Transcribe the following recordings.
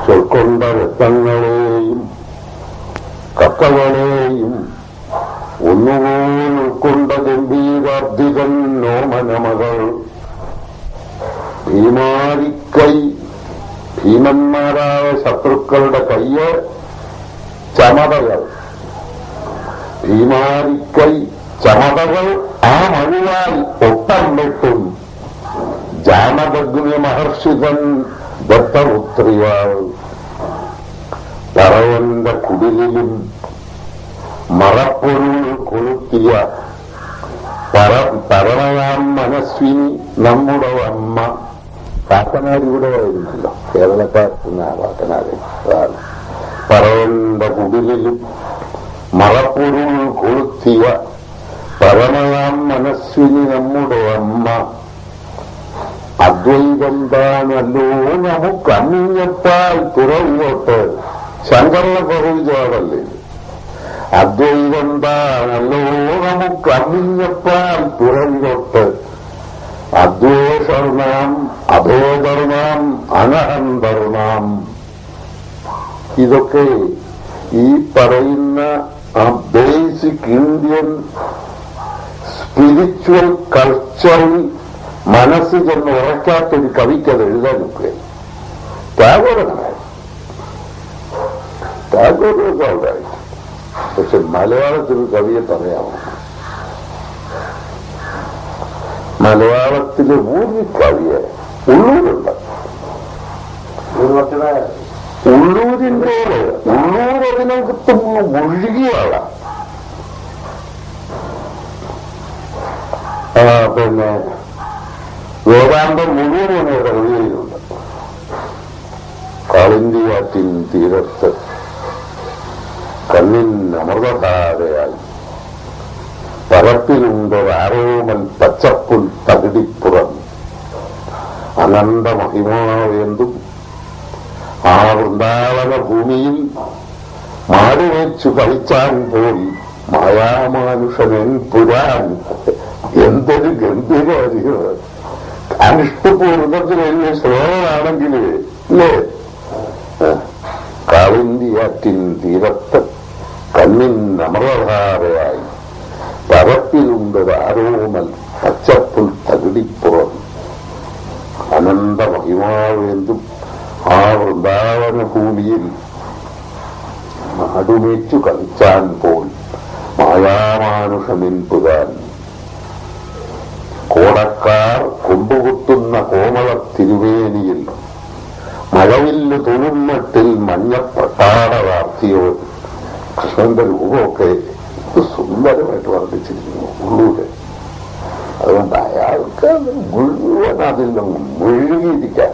ചൊൽക്കൊണ്ട രക്തങ്ങളെയും കക്കകളെയും ഒന്നുപോൽ ഉൾക്കൊണ്ട ഗംഭീരാർദ്ധിതൻ നോമനമകൾ ഭീമാരിക്കൈ, ഭീമന്മാരായ ശത്രുക്കളുടെ കയ്യ് ചമതകൾ, ഭീമാരിക്കൈ ചമതകൾ ആ മഴയാൽ ഒട്ടം വെട്ടും ജാനദഗ്നി മഹർഷിതൻ ദത്തപുത്രിയാൾ പറവന്റെ കുടിലിലും മറപ്പൊരുൾ കൊളുത്തിയ പരമയാം മനസ്വിനി നമ്മുടെ അമ്മ. കാക്കനാട് ഇവിടെ ആയിരുന്നല്ലോ, കേരളക്കാരത്തിന് കാക്കനാട്. പറവന്റെ കുടിലിലും മറപ്പൊരുൾ കൊളുത്തിയ പരമയാം മനസ്വിനി നമ്മുടെ അമ്മ. അദ്വൈതം താനല്ലോ നമുക്ക് അന്യത്താൽ തുറവിലോട്ട്. ശങ്കരനെ പറയുകയാണല്ലേ, അദ്വൈതം താനല്ലോ നമുക്ക് അന്യത്താൽ തുറവിലോട്ട്. അദ്വേഷർനാം അഭേദർനാം അനഹന്തർനാം. ഇതൊക്കെ ഈ പറയുന്ന ആ ബേസിക് ഇന്ത്യൻ സ്പിരിച്വൽ കൾച്ചറിൽ മനസ്സ് ചെന്ന് ഉറക്കാത്തൊരു കവിക്കത് എഴുതാനൊക്കെ. ടാഗോറൊക്കെ ഉണ്ടായി, പക്ഷെ മലയാളത്തിൽ കവിയെ പറയാമോ? മലയാളത്തിലെ ഒരു കവിയെ ഉള്ളൂരുണ്ട്. ഉള്ളൂരിന്റെ ഉള്ളൂർ അതിനകത്ത് മുഴുകിയാണ്. പിന്നെ വേദാന്തം മുഴുവൻ ഇവിടെ കവിതയിലുണ്ട്. കാളിന്തിയാറ്റിൻ തീരത്ത് കണ്ണിൻ അമൃതധാരയായി പരപ്പിലുണ്ടൊരാരോമൽ പച്ചപ്പുൽ തകിടിപ്പുറം അനന്ത മഹിമാവേന്തും ആ വൃന്ദാവന ഭൂമിയിൽ മാടുവെച്ചു കളിച്ചാൻ പോയി മായാമാനുഷനൻ പുരാൻ. എന്തൊരു ഗംഭീരമായിരിക്കുന്നത്! അനുഷ്ഠപൂർവ്വത്തിന് വലിയ ശ്ലോകമാണെങ്കിൽ അല്ലേ? കാളിന്തിയാറ്റിൻ തീരത്ത് കണ്ണിൻ അമൃതധാരയായി പരപ്പിലുണ്ടൊരാരോമൽ പച്ചപ്പുൽ തകിടിപ്പുറം അനന്ത മഹിമാവേന്തും ആ വൃന്ദാവന ഭൂമിയിൽ നാടുമേച്ചു കളിച്ചാൻ പോൽ മായാമാനുഷമിൻ പുരാൻ. കോടക്കാർ കൊമ്പുകുത്തുന്ന കോമള തിരുവേനിയിൽ മഴവില്ല് തുളുമട്ടിൽ മഞ്ഞപ്പട്ടാടവാർത്തിയോ. കൃഷ്ണന്റെ രൂപമൊക്കെ സുന്ദരമായിട്ട് വർദ്ധിച്ചിരിക്കുന്നു ഉള്ളൂര്. അതുകൊണ്ട് അയാൾക്ക് മുഴുവൻ അതിൽ നിന്ന് മുഴുകിയിരിക്കാൻ.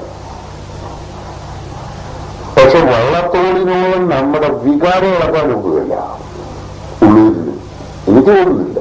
പക്ഷെ വള്ളത്തോളിനോളം നമ്മുടെ വികാരം ഇളക്കാൻ നോക്കുകയില്ല ഉള്ളൂരിന്. എനിക്ക് തോന്നുന്നില്ല.